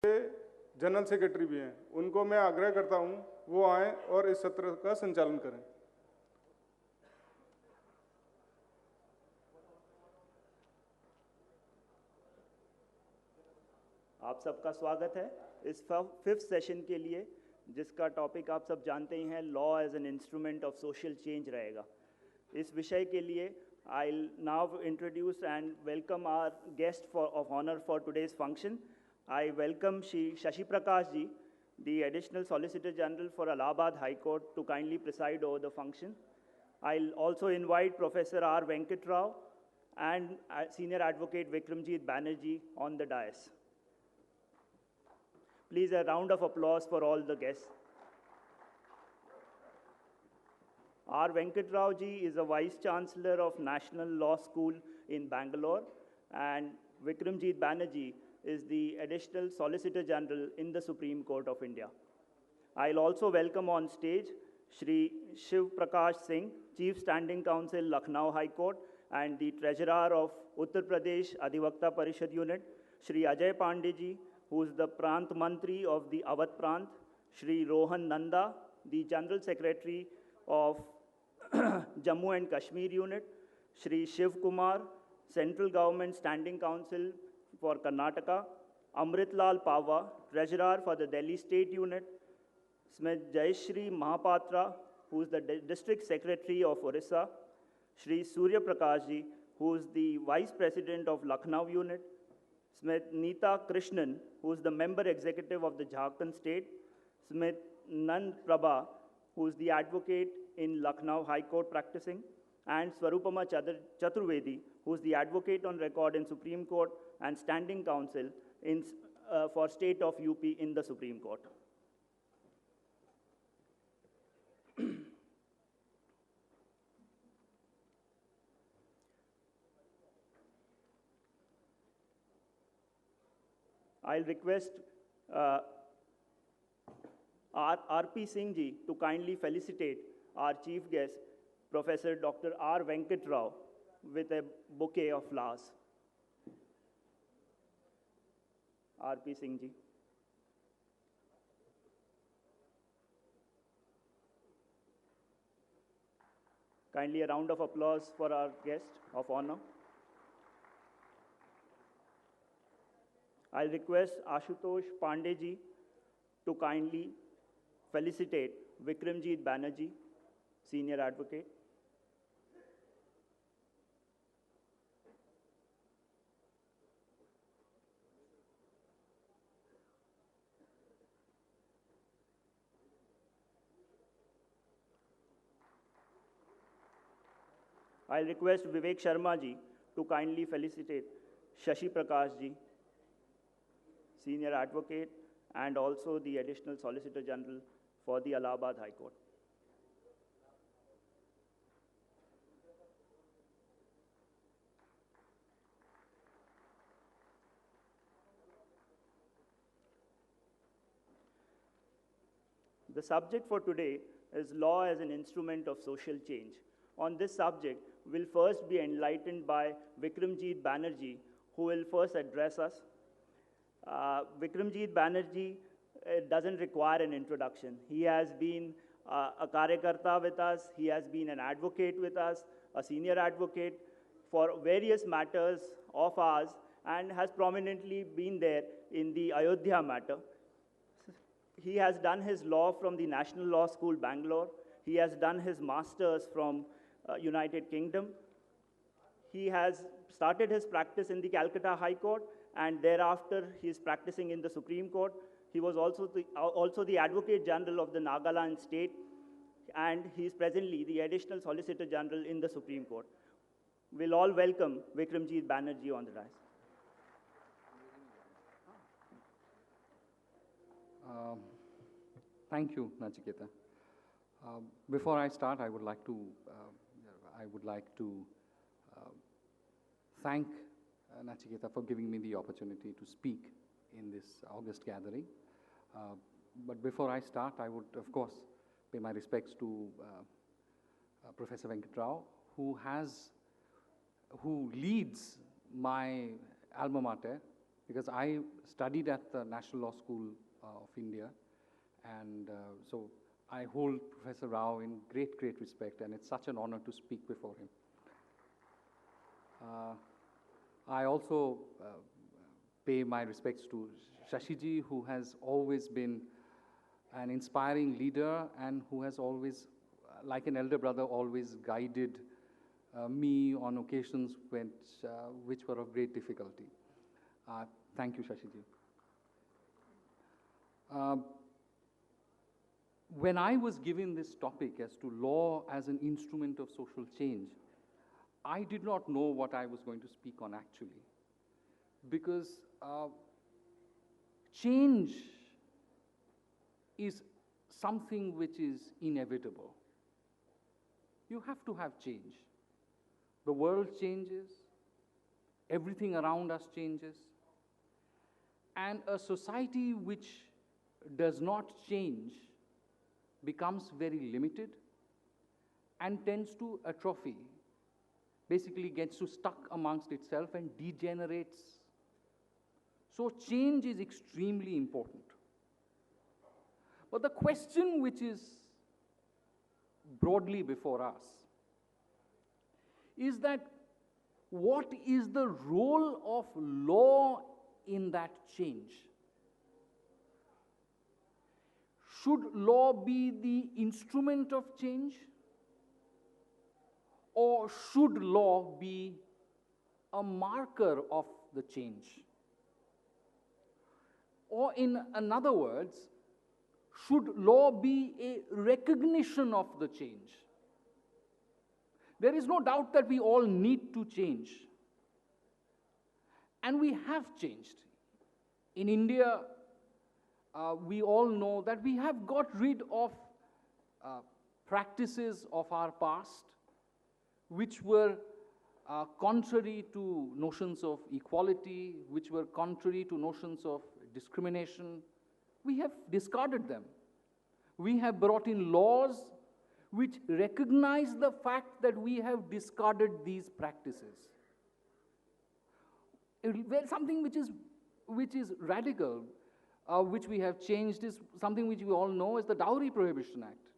General secretary भी हैं, उनको मैं आग्रह करता हूं वो आएं और इस सत्र का संचालन करें। आप सबका स्वागत है इस 5th सेशन के लिए, जिसका टॉपिक आप सब जानते ही हैं, law as an instrument of social change रहेगा। इस विषय के लिए I'll now introduce and welcome our guest of honor for today's function. I welcome Shashi Prakash ji, the Additional Solicitor General for Allahabad High Court, to kindly preside over the function. I'll also invite Professor R. Venkat Rao and Senior Advocate Vikramjit Banerjee on the dais. Please, a round of applause for all the guests. R. Venkat Rao ji is a Vice Chancellor of National Law School in Bangalore, and Vikramjit Banerjee is the Additional Solicitor General in the Supreme Court of India. I'll also welcome on stage Shri Shiv Prakash Singh, Chief Standing Counsel, Lucknow High Court, and the Treasurer of Uttar Pradesh Adhivakta Parishad Unit, Shri Ajay Pandey ji, who is the Prant Mantri of the Awadh Prant, Shri Rohan Nanda, the General Secretary of Jammu and Kashmir Unit, Shri Shiv Kumar, Central Government Standing Counsel for Karnataka, Amrit Lal Pava, Treasurer for the Delhi State Unit, Smith Jayashri Mahapatra, who is the District Secretary of Orissa, Shri Surya Prakash ji, who is the Vice President of Lucknow Unit, Smith Neeta Krishnan, who is the Member Executive of the Jharkhand State, Smith Nand Prabha, who is the Advocate in Lucknow High Court practicing, and Swarupama Chaturvedi, who is the Advocate on record in Supreme Court and Standing Counsel for State of UP in the Supreme Court. I'll request R.P. Singh ji to kindly felicitate our chief guest, Professor Dr. R. Venkat Rao, with a bouquet of flowers. R.P. Singh ji. Kindly a round of applause for our guest of honor. I'll request Ashutosh Pandey ji to kindly felicitate Vikramjit Banerjee, Senior Advocate. I'll request Vivek Sharma ji to kindly felicitate Shashi Prakash ji, Senior Advocate, and also the Additional Solicitor General for the Allahabad High Court. The subject for today is law as an instrument of social change. On this subject, we'll first be enlightened by Vikramjit Banerjee, who will first address us. Vikramjit Banerjee doesn't require an introduction. He has been a karyakarta with us, he has been an advocate with us, a senior advocate for various matters of ours, and has prominently been there in the Ayodhya matter. He has done his law from the National Law School, Bangalore. He has done his master's from United Kingdom. He has started his practice in the Calcutta High Court, and thereafter he is practicing in the Supreme Court. He was also the Advocate General of the Nagaland State, and he is presently the Additional Solicitor General in the Supreme Court. We'll all welcome Vikramjit Banerjee on the dais. Thank you, Nachiketa. Before I start, I would like to thank Nachiketa for giving me the opportunity to speak in this August gathering. But before I start, I would, of course, pay my respects to Professor Venkat Rao, who leads my alma mater, because I studied at the National Law School of India, and so I hold Professor Rao in great, great respect, and it's such an honor to speak before him. I also pay my respects to Shashiji, who has always been an inspiring leader and who has always, like an elder brother, always guided me on occasions which were of great difficulty. Thank you, Shashiji. When I was given this topic as to law as an instrument of social change, I did not know what I was going to speak on actually, because change is something which is inevitable. You have to have change. The world changes, everything around us changes, and a society which does not change becomes very limited and tends to atrophy, basically gets to stuck amongst itself and degenerates. So change is extremely important. But the question which is broadly before us is that what is the role of law in that change? Should law be the instrument of change? Or should law be a marker of the change? Or in other words, should law be a recognition of the change? There is no doubt that we all need to change. And we have changed. In India, we all know that we have got rid of practices of our past which were contrary to notions of equality, which were contrary to notions of discrimination. We have discarded them. We have brought in laws which recognize the fact that we have discarded these practices. Something which is radical, which we have changed, is something which we all know is the Dowry Prohibition Act.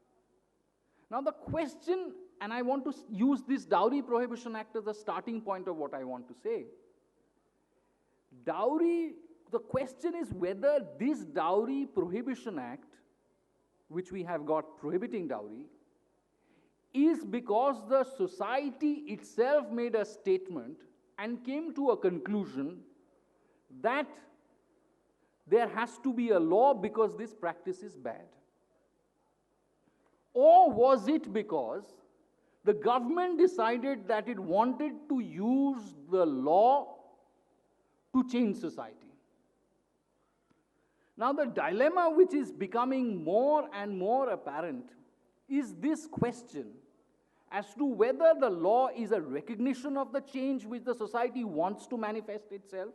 Now the question, and I want to use this Dowry Prohibition Act as the starting point of what I want to say. Dowry, the question is whether this Dowry Prohibition Act, which we have got prohibiting dowry, is because the society itself made a statement and came to a conclusion that there has to be a law because this practice is bad. Or was it because the government decided that it wanted to use the law to change society? Now the dilemma which is becoming more and more apparent is this question as to whether the law is a recognition of the change which the society wants to manifest itself,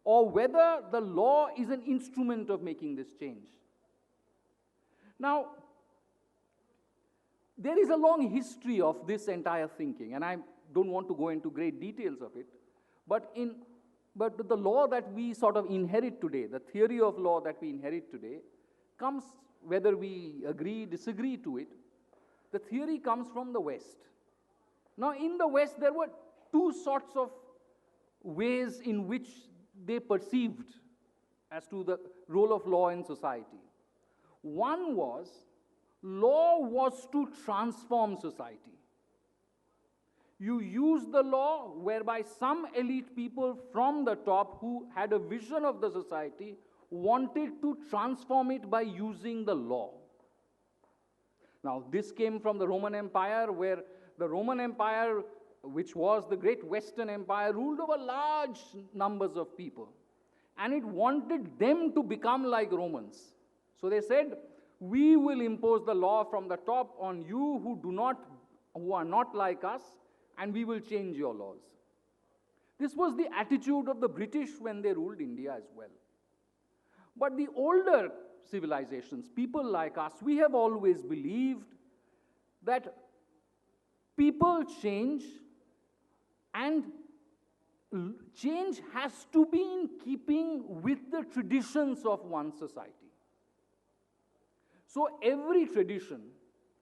or whether the law is an instrument of making this change. Now, there is a long history of this entire thinking, and I don't want to go into great details of it, but the law that we sort of inherit today, the theory of law that we inherit today, comes, whether we agree, disagree to it, the theory comes from the West. Now, in the West, there were two sorts of ways in which they perceived as to the role of law in society. One was, law was to transform society. You use the law whereby some elite people from the top who had a vision of the society wanted to transform it by using the law. Now, this came from the Roman Empire, where the Roman Empire, which was the great Western Empire, ruled over large numbers of people. And it wanted them to become like Romans. So they said, we will impose the law from the top on you who are not like us, and we will change your laws. This was the attitude of the British when they ruled India as well. But the older civilizations, people like us, we have always believed that people change and change has to be in keeping with the traditions of one society. So every tradition,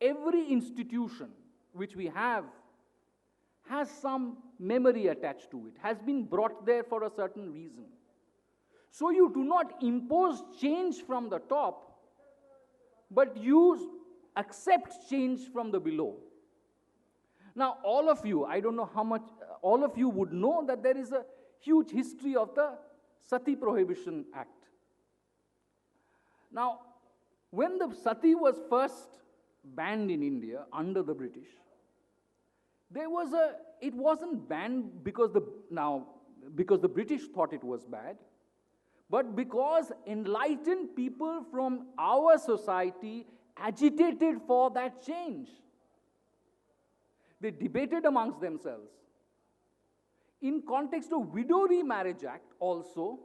every institution which we have has some memory attached to it, has been brought there for a certain reason. So you do not impose change from the top, but you accept change from the below. Now, all of you, I don't know how much, all of you would know that there is a huge history of the Sati Prohibition Act. Now, when the Sati was first banned in India under the British, it wasn't banned because the British thought it was bad, but because enlightened people from our society agitated for that change. They debated amongst themselves. In context of Widow Remarriage Act also,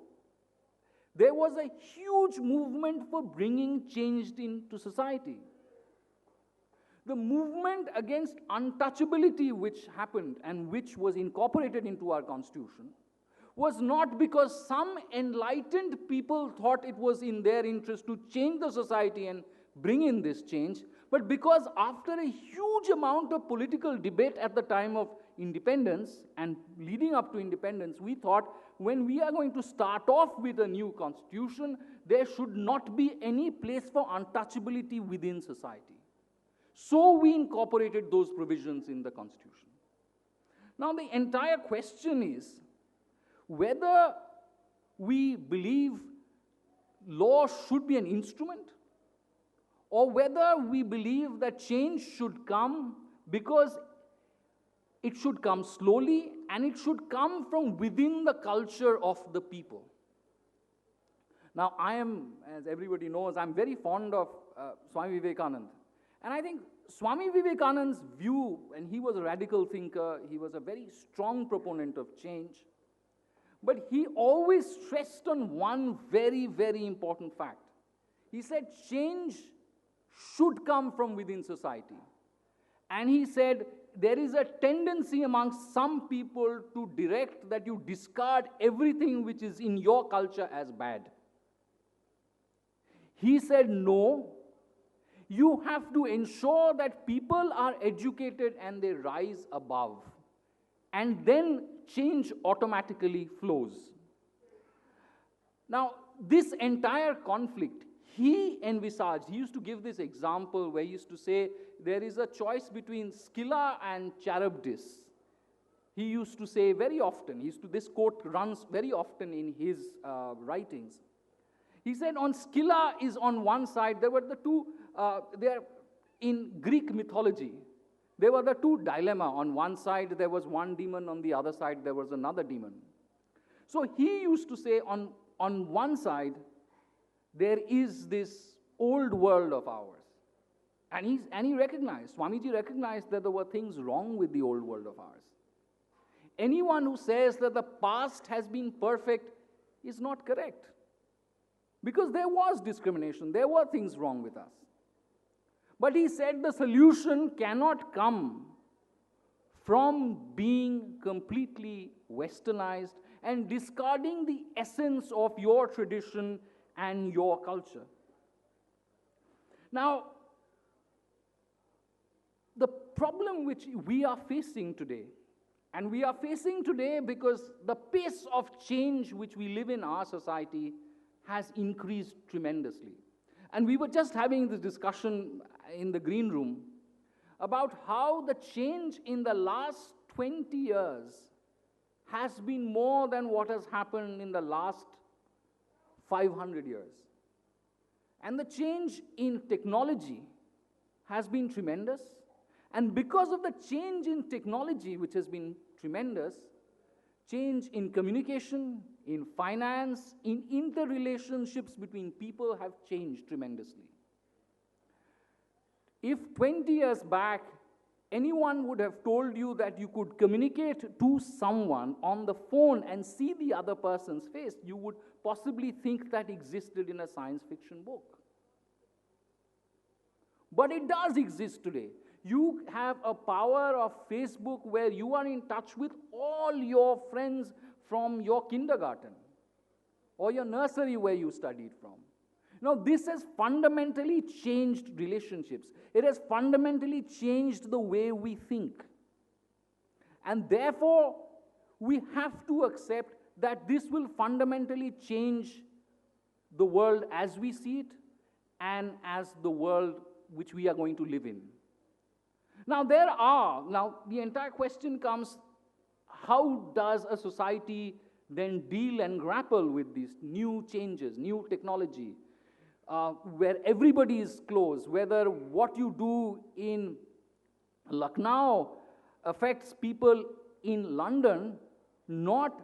there was a huge movement for bringing change into society. The movement against untouchability which happened and which was incorporated into our constitution was not because some enlightened people thought it was in their interest to change the society and bring in this change, but because after a huge amount of political debate at the time of independence and leading up to independence, we thought when we are going to start off with a new constitution, there should not be any place for untouchability within society. So we incorporated those provisions in the constitution. Now the entire question is whether we believe law should be an instrument, or whether we believe that change should come because it should come slowly and it should come from within the culture of the people. Now I am, as everybody knows, I'm very fond of Swami Vivekananda. And I think Swami Vivekananda's view, and he was a radical thinker, he was a very strong proponent of change, but he always stressed on one very, very important fact. He said change should come from within society. And he said there is a tendency amongst some people to direct that you discard everything which is in your culture as bad. He said no, you have to ensure that people are educated and they rise above. And then change automatically flows. Now, this entire conflict, he envisaged, he used to give this example where he used to say, there is a choice between Scylla and Charybdis. He used to say very often, this quote runs very often in his writings. He said on Scylla is on one side, there were the two, in Greek mythology, there were the two dilemma. On one side there was one demon, on the other side there was another demon. So he used to say on one side, there is this old world of ours. And he recognized, Swamiji recognized that there were things wrong with the old world of ours. Anyone who says that the past has been perfect is not correct. Because there was discrimination, there were things wrong with us. But he said the solution cannot come from being completely westernized and discarding the essence of your tradition and your culture. Now, the problem which we are facing today, and we are facing today because the pace of change which we live in our society has increased tremendously. And we were just having this discussion in the green room about how the change in the last 20 years has been more than what has happened in the last 500 years. And the change in technology has been tremendous. And because of the change in technology, which has been tremendous, change in communication, in finance, in interrelationships between people have changed tremendously. If 20 years back, anyone would have told you that you could communicate to someone on the phone and see the other person's face, you would possibly think that existed in a science fiction book. But it does exist today. You have a power of Facebook where you are in touch with all your friends from your kindergarten or your nursery where you studied from. Now, this has fundamentally changed relationships. It has fundamentally changed the way we think. And therefore, we have to accept that this will fundamentally change the world as we see it and as the world which we are going to live in. Now, the entire question comes, how does a society then deal and grapple with these new changes, new technology, where everybody is close, whether what you do in Lucknow affects people in London not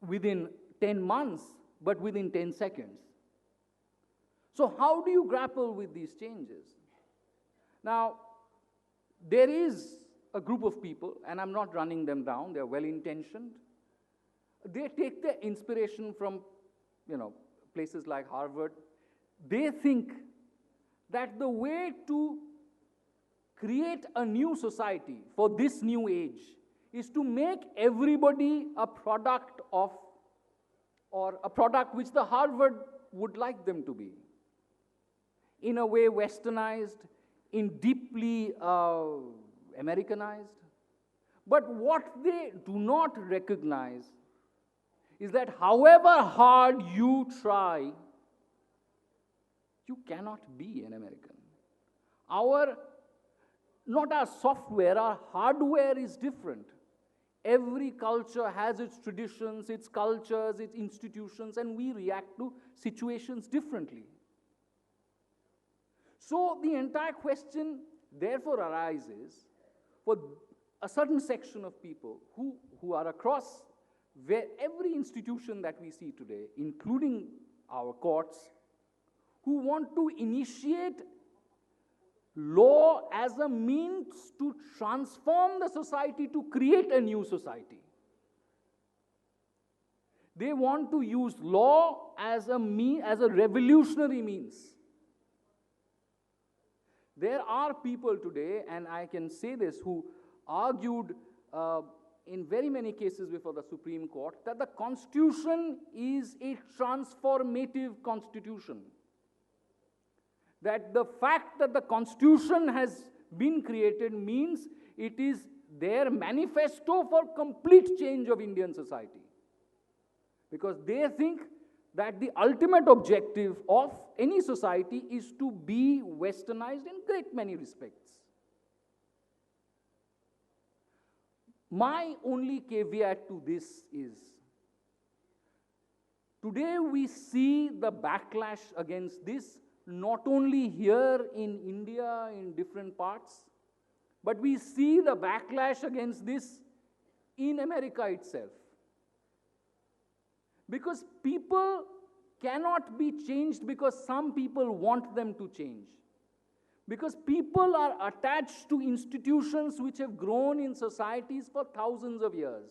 within 10 months, but within 10 seconds. So how do you grapple with these changes? Now, there is a group of people, and I'm not running them down, they're well-intentioned. They take their inspiration from, places like Harvard. They think that the way to create a new society for this new age is to make everybody a product of, or a product which the Harvard would like them to be. In a way westernized, in deeply Americanized. But what they do not recognize is that however hard you try, you cannot be an American. Not our software, our hardware is different. Every culture has its traditions, its cultures, its institutions, and we react to situations differently. So the entire question therefore arises for a certain section of people who are across every institution that we see today, including our courts, who want to initiate law as a means to transform the society, to create a new society. They want to use law as a revolutionary means. There are people today, and I can say this, who argued in very many cases before the Supreme Court that the Constitution is a transformative Constitution. That the fact that the Constitution has been created means it is their manifesto for complete change of Indian society. Because they think that the ultimate objective of any society is to be westernized in great many respects. My only caveat to this is, today we see the backlash against this not only here in India in different parts, but we see the backlash against this in America itself. Because people cannot be changed because some people want them to change. Because people are attached to institutions which have grown in societies for thousands of years.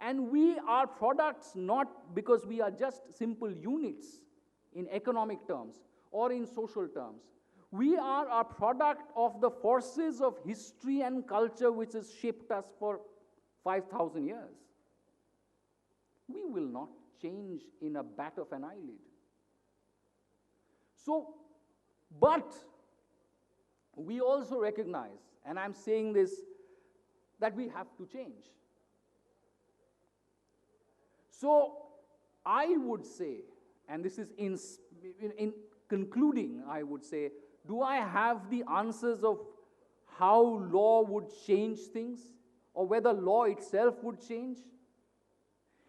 And we are products not because we are just simple units in economic terms or in social terms. We are a product of the forces of history and culture which has shaped us for 5,000 years. We will not change in a bat of an eyelid. So, but we also recognize, and I'm saying this, that we have to change. So, I would say, and this is in concluding, I would say, do I have the answers of how law would change things, or whether law itself would change?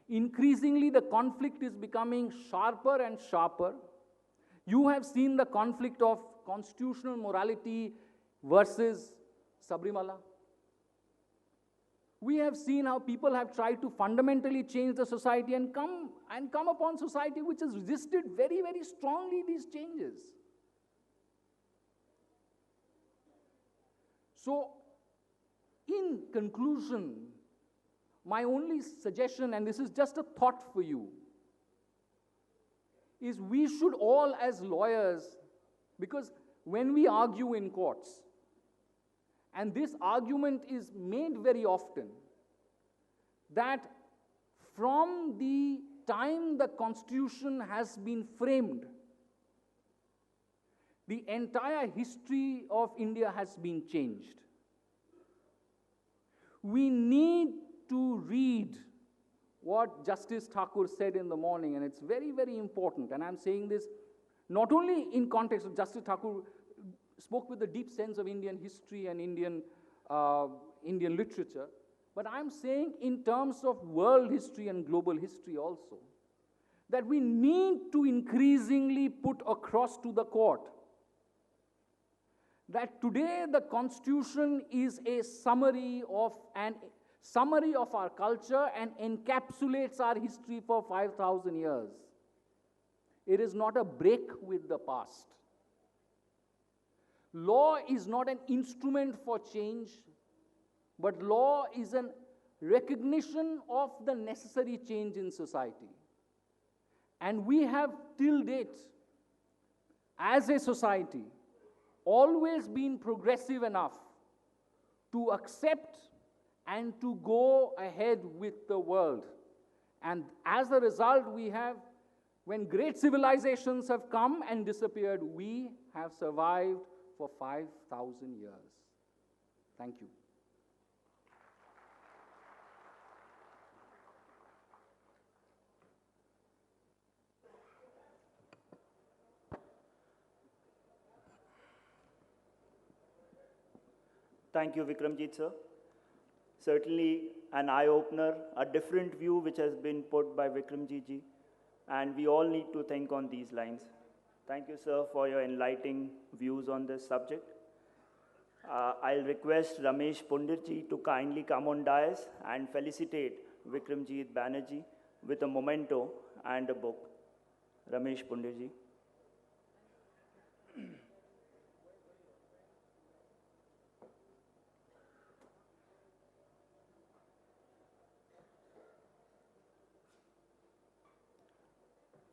Increasingly, the conflict is becoming sharper and sharper. You have seen the conflict of constitutional morality versus Sabrimala. We have seen how people have tried to fundamentally change the society and come upon society which has resisted very, very strongly these changes. So, in conclusion, my only suggestion, and this is just a thought for you, is we should all as lawyers, because when we argue in courts, and this argument is made very often, that from the time the Constitution has been framed, the entire history of India has been changed. We need to read what Justice Thakur said in the morning, and it's very, very important. And I'm saying this not only in context of Justice Thakur spoke with a deep sense of Indian history and Indian literature, but I'm saying in terms of world history and global history also, that we need to increasingly put across to the court that today the Constitution is a summary of our culture and encapsulates our history for 5,000 years. It is not a break with the past. Law is not an instrument for change, but law is a recognition of the necessary change in society. And we have till date, as a society, always been progressive enough to accept and to go ahead with the world. And as a result, we have, when great civilizations have come and disappeared, we have survived for 5,000 years. Thank you. Thank you, Vikramjit sir. Certainly an eye-opener, a different view which has been put by Vikramjit ji, and we all need to think on these lines. Thank you, sir, for your enlightening views on this subject. I'll request Ramesh Pundirji to kindly come on dais and felicitate Vikramjit Banerjee with a memento and a book. Ramesh Pundirji.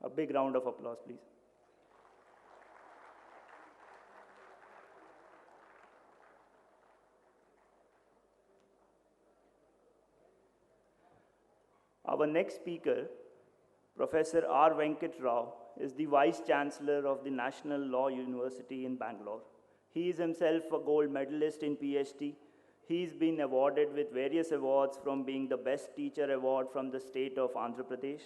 A big round of applause, please. Our next speaker, Professor R. Venkat Rao, is the Vice Chancellor of the National Law University in Bangalore. He is himself a gold medalist in PhD. He's been awarded with various awards, from being the Best Teacher Award from the state of Andhra Pradesh,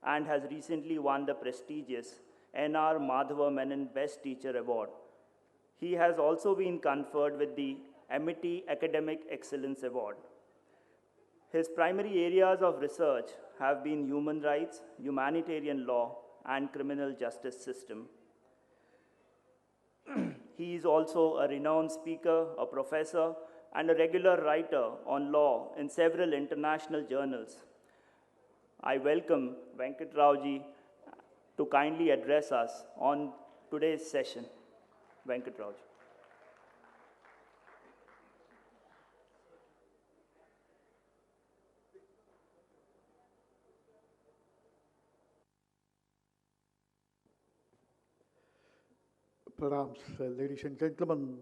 and has recently won the prestigious N.R. Madhava Menon Best Teacher Award. He has also been conferred with the Amity Academic Excellence Award. His primary areas of research have been human rights, humanitarian law, and criminal justice system. He is also a renowned speaker, a professor, and a regular writer on law in several international journals. I welcome Venkat Rao ji to kindly address us on today's session. Venkat Rao ji. Pranams, ladies and gentlemen.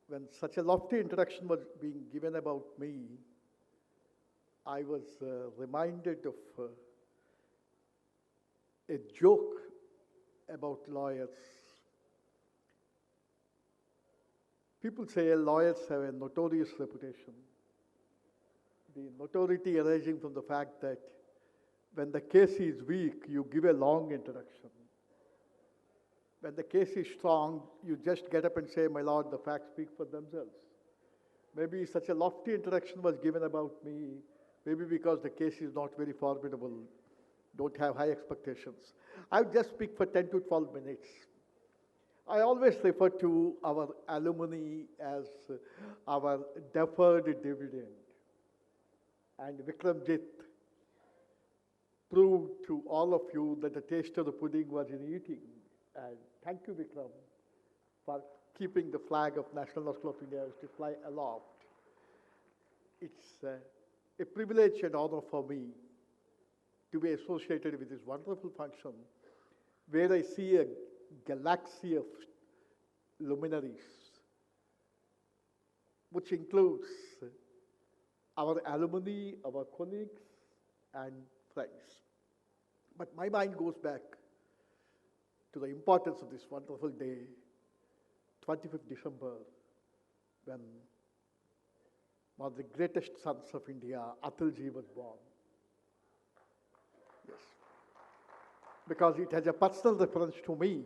When such a lofty introduction was being given about me, I was reminded of a joke about lawyers. People say lawyers have a notorious reputation. The notoriety arising from the fact that when the case is weak, you give a long introduction. When the case is strong, you just get up and say, my lord, the facts speak for themselves. Maybe such a lofty introduction was given about me, maybe because the case is not very formidable, don't have high expectations. I would just speak for 10 to 12 minutes. I always refer to our alumni as our deferred dividend. And Vikramjit proved to all of you that the taste of the pudding was in eating. And thank you, Vikram, for keeping the flag of National Law School of India to fly aloft. It's a privilege and honor for me to be associated with this wonderful function where I see a galaxy of luminaries, which includes our alumni, our colleagues, and friends. But my mind goes back to the importance of this wonderful day, 25th December, when one of the greatest sons of India, Akhilji, was born. Yes. Because it has a personal reference to me.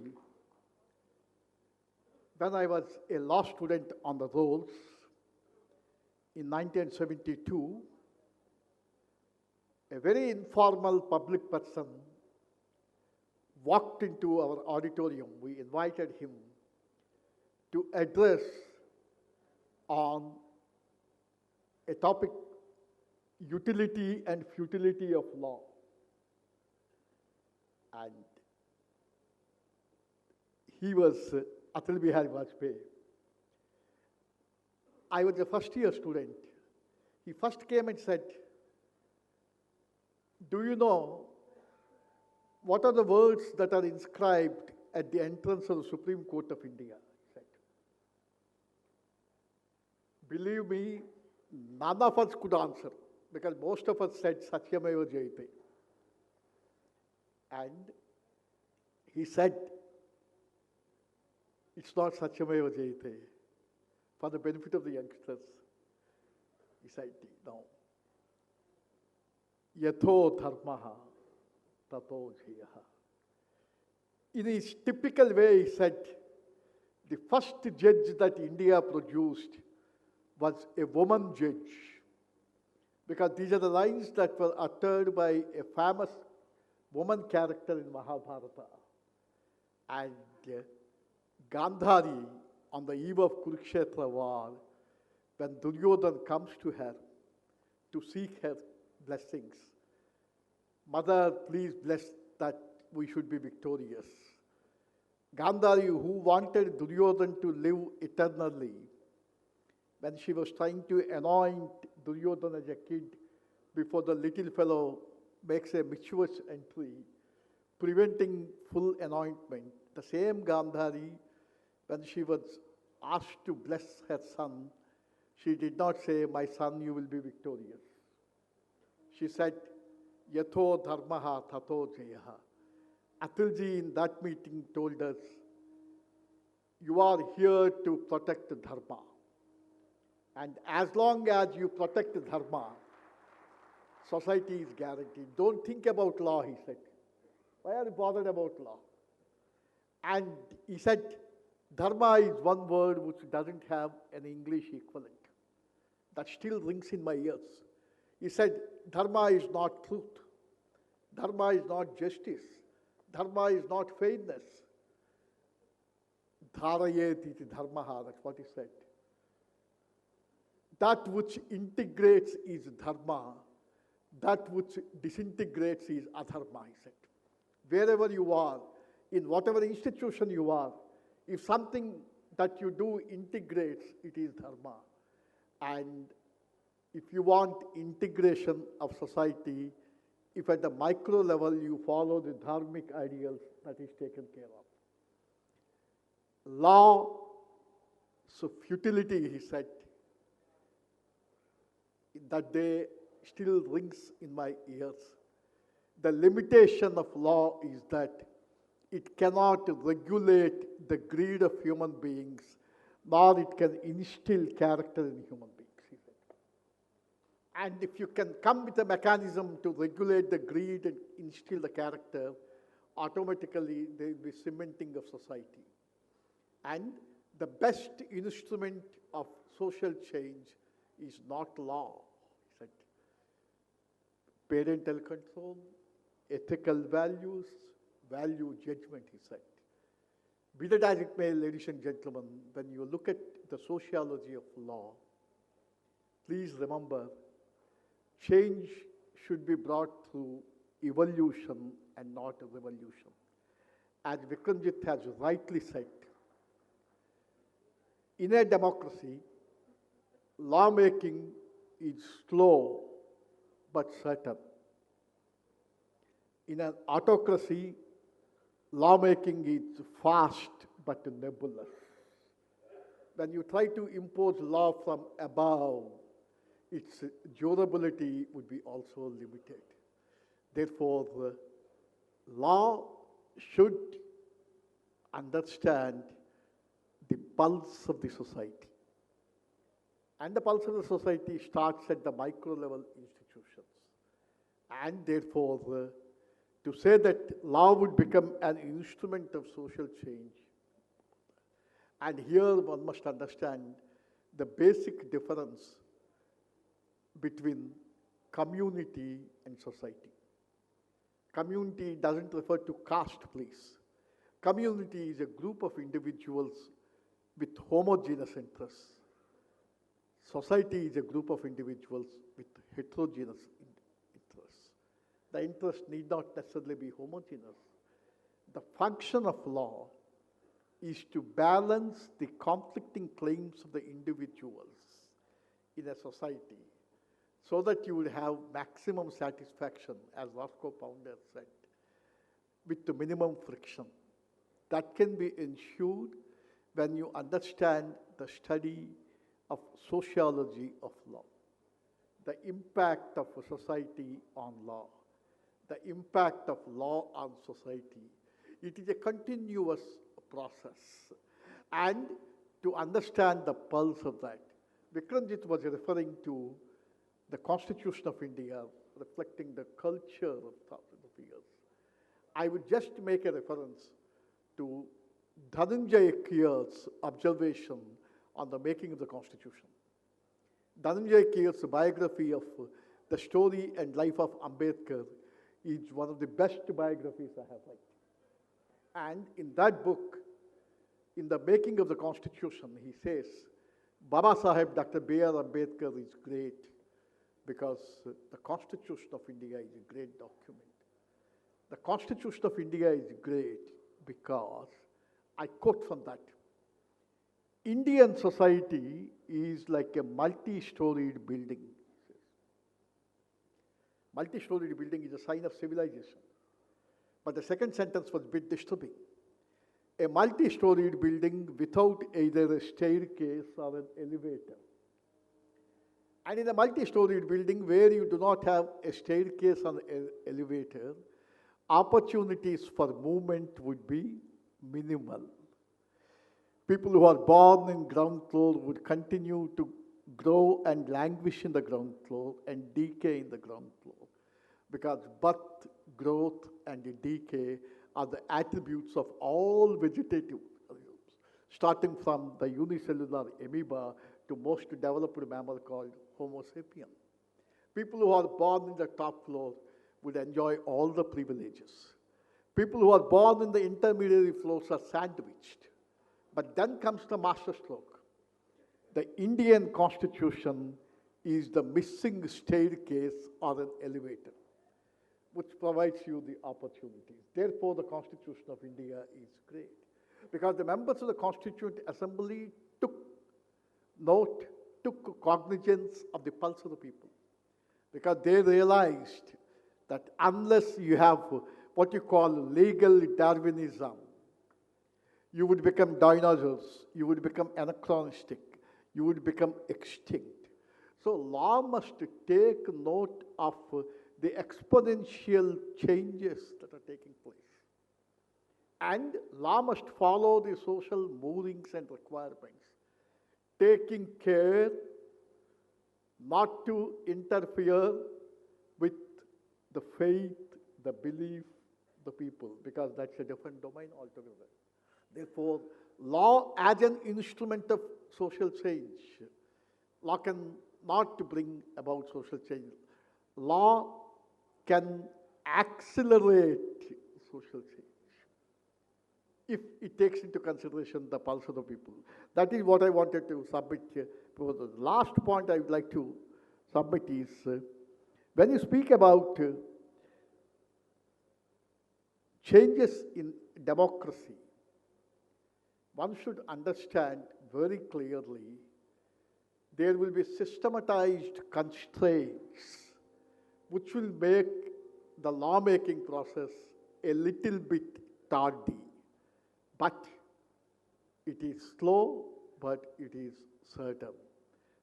When I was a law student on the rolls in 1972, a very informal public person walked into our auditorium. We invited him to address on a topic, utility and futility of law. And he was Akhil Bhartiya Adhivakta. I was a first-year student. He first came and said, do you know what are the words that are inscribed at the entrance of the Supreme Court of India? He said. Believe me, none of us could answer, because most of us said Satyameva Jayate. And he said, it's not Satyameva Jayate. For the benefit of the youngsters, he said, no. Yatho dharmaha tato jyaha. In his typical way, he said, the first judge that India produced was a woman judge. Because these are the lines that were uttered by a famous woman character in Mahabharata. And Gandhari, on the eve of Kurukshetra war, when Duryodhana comes to her to seek her blessings, Mother, please bless that we should be victorious. Gandhari, who wanted Duryodhana to live eternally, when she was trying to anoint Duryodhana as a kid before the little fellow makes a mischievous entry, preventing full anointment, the same Gandhari, when she was asked to bless her son, she did not say, my son, you will be victorious. She said, Yatho dharmaha tato jayaha. Akhilji in that meeting told us, you are here to protect dharma. And as long as you protect dharma, society is guaranteed. Don't think about law, he said. Why are you bothered about law? And he said, dharma is one word which doesn't have an English equivalent. That still rings in my ears. He said, dharma is not truth. Dharma is not justice. Dharma is not fairness. Dharayet iti dharmaha, that's what he said. That which integrates is dharma. That which disintegrates is adharma, he said. Wherever you are, in whatever institution you are, if something that you do integrates, it is dharma. And if you want integration of society, if at the micro level you follow the dharmic ideals, that is taken care of. Law, so futility, he said, that day still rings in my ears. The limitation of law is that it cannot regulate the greed of human beings, nor it can instill character in human beings, he said. And if you can come with a mechanism to regulate the greed and instill the character, automatically there will be cementing of society. And the best instrument of social change is not law, he said. Parental control, ethical values, value judgment, he said. Be that as it may, ladies and gentlemen, when you look at the sociology of law, please remember, change should be brought through evolution and not revolution. As Vikramjit has rightly said, in a democracy, lawmaking is slow but certain. In an autocracy, lawmaking is fast but nebulous. When you try to impose law from above, its durability would be also limited. Therefore, law should understand the pulse of the society. And the pulse of the society starts at the micro-level institutions. And therefore, to say that law would become an instrument of social change, and here one must understand the basic difference between community and society. Community doesn't refer to caste, please. Community is a group of individuals with homogeneous interests. Society is a group of individuals with heterogeneous interests. The interests need not necessarily be homogeneous. The function of law is to balance the conflicting claims of the individuals in a society so that you will have maximum satisfaction, as Roscoe Pounder said, with the minimum friction. That can be ensured when you understand the study of sociology of law, the impact of a society on law, the impact of law on society. It is a continuous process. And to understand the pulse of that, Vikramjit was referring to the Constitution of India, reflecting the culture of thousands of years. I would just make a reference to Dhananjay Kear's observation on the making of the Constitution. Dhananjay Kear's biography of the story and life of Ambedkar is one of the best biographies I have read. And in that book, in the making of the Constitution, he says, Baba Saheb Dr. B.R. Ambedkar is great because the Constitution of India is a great document. The Constitution of India is great because, I quote from that, Indian society is like a multi-storied building. Multi-storied building is a sign of civilization. But the second sentence was a bit disturbing. A multi-storied building without either a staircase or an elevator. And in a multi-storied building where you do not have a staircase or an elevator, opportunities for movement would be minimal. People who are born in ground floor would continue to grow and languish in the ground floor and decay in the ground floor. Because birth, growth, and decay are the attributes of all vegetative organisms, starting from the unicellular amoeba to most developed mammal called Homo sapien. People who are born in the top floor would enjoy all the privileges. People who are born in the intermediary floors are sandwiched. But then comes the masterstroke. The Indian Constitution is the missing staircase or an elevator, which provides you the opportunities. Therefore, the Constitution of India is great. Because the members of the Constituent Assembly took cognizance of the pulse of the people. Because they realized that unless you have what you call legal Darwinism, you would become dinosaurs, you would become anachronistic, you would become extinct. So law must take note of the exponential changes that are taking place. And law must follow the social moorings and requirements, taking care not to interfere with the faith, the belief, the people, because that's a different domain altogether. Therefore, law as an instrument of social change, law can not bring about social change. Law can accelerate social change if it takes into consideration the pulse of the people. That is what I wanted to submit here. The last point I would like to submit is, when you speak about changes in democracy, one should understand very clearly there will be systematized constraints which will make the lawmaking process a little bit tardy. But it is slow, but it is certain.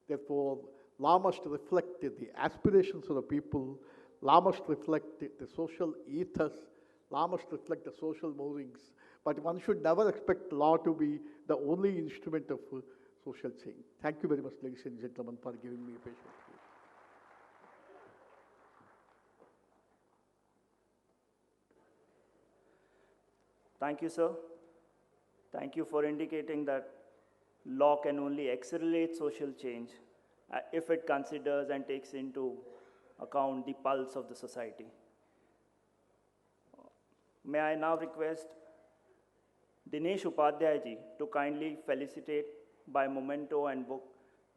Therefore, law must reflect the aspirations of the people. Law must reflect the social ethos, law must reflect the social movings, but one should never expect law to be the only instrument of social change. Thank you very much, ladies and gentlemen, for giving me a patient here. Thank you, sir. Thank you for indicating that law can only accelerate social change if it considers and takes into account the pulse of the society. May I now request Dinesh Upadhyay ji to kindly felicitate by memento and book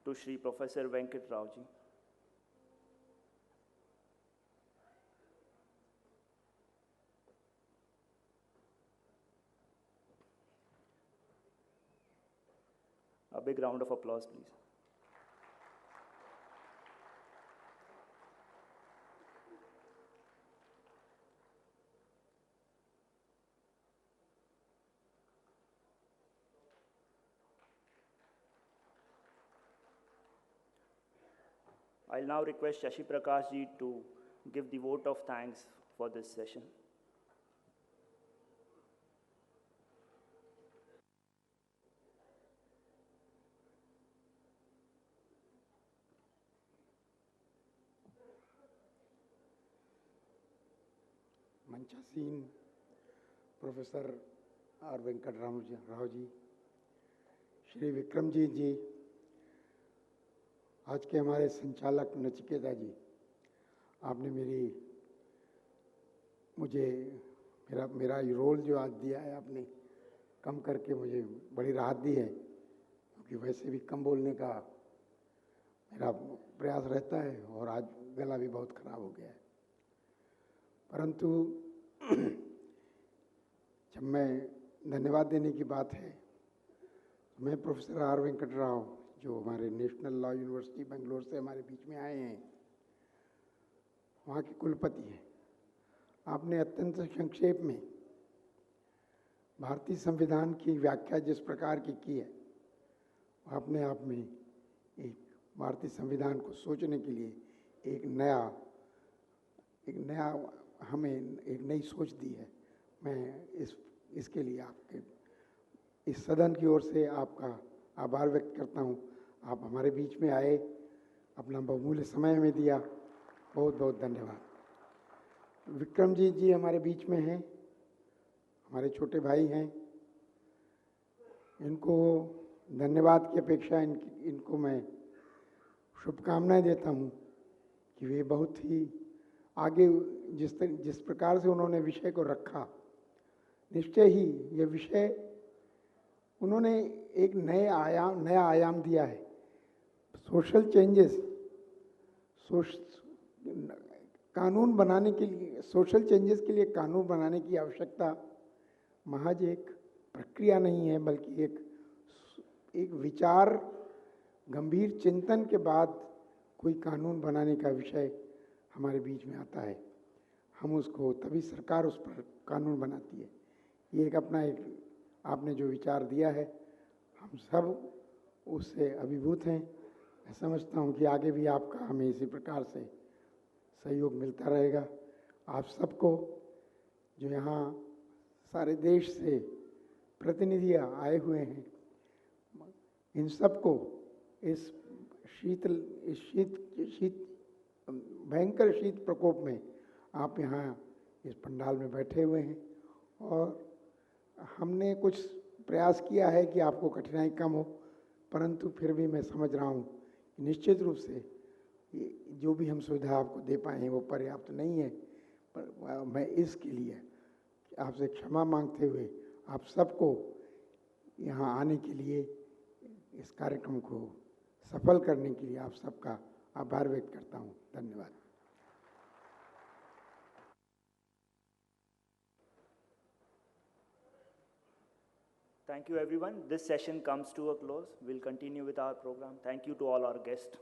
to Shri Professor Venkat Rao ji. A big round of applause, please. I'll now request Shashi Prakash ji to give the vote of thanks for this session. मंचासीन professor R Venkat Rao ji, Shri Vikramjit ji, आज के हमारे संचालक नचिकेता जी, आपने मुझे मेरा role जो आज दिया है आपने कम करके मुझे बड़ी राहत दी है, क्योंकि वैसे भी कम बोलने का मेरा प्रयास रहता है और आज गला भी बहुत खराब हो गया है। परंतु जब मैं धन्यवाद देने की बात है, मैं प्रोफेसर आर वेंकट राव जो हमारे नेशनल लॉ यूनिवर्सिटी बेंगलोर से हमारे बीच में आए हैं, वहाँ के कुलपति हैं, आपने अत्यंत संक्षेप में भारतीय संविधान की व्याख्या जिस प्रकार की है, अपने आप में एक भारतीय संविधान को सोचने के लिए एक नया हमें एक नई सोच दी है। मैं इसके लिए आपके इस सदन की ओर से आपका आभार व्यक्त करता हूँ। आप हमारे बीच में आए, अपना बहुमूल्य समय हमें दिया, बहुत बहुत धन्यवाद। विक्रमजीत जी हमारे बीच में हैं, हमारे छोटे भाई हैं, इनको धन्यवाद की अपेक्षा इनको मैं शुभकामनाएं देता हूँ कि वे बहुत ही आगे जिस प्रकार से उन्होंने विषय को रखा, निश्चय ही ये विषय उन्होंने एक नया आयाम दिया है। सोशल चेंजेस, कानून बनाने के लिए, सोशल चेंजेस के लिए कानून बनाने की आवश्यकता महज एक प्रक्रिया नहीं है, बल्कि एक विचार, गंभीर चिंतन के बाद कोई कानून बनाने का विषय हमारे बीच में आता है। हम उसको तभी सरकार उस पर कानून बनाती है। ये आपने जो विचार दिया है, हम सब उससे अभिभूत हैं। मैं समझता हूँ कि आगे भी आपका हमें इसी प्रकार से सहयोग मिलता रहेगा। आप सबको जो यहाँ सारे देश से प्रतिनिधि आए हुए हैं, इन सबको इस भयंकर शीत प्रकोप में आप यहाँ इस पंडाल में बैठे हुए हैं, और हमने कुछ प्रयास किया है कि आपको कठिनाई कम हो, परंतु फिर भी मैं समझ रहा हूँ कि निश्चित रूप से जो भी हम सुविधा आपको दे पाए हैं वो पर्याप्त नहीं है। पर मैं इसके लिए आपसे क्षमा मांगते हुए आप सबको यहाँ आने के लिए, इस कार्यक्रम को सफल करने के लिए आप सबका आभार व्यक्त करता हूँ। धन्यवाद। Thank you, everyone. This session comes to a close. We'll continue with our program. Thank you to all our guests.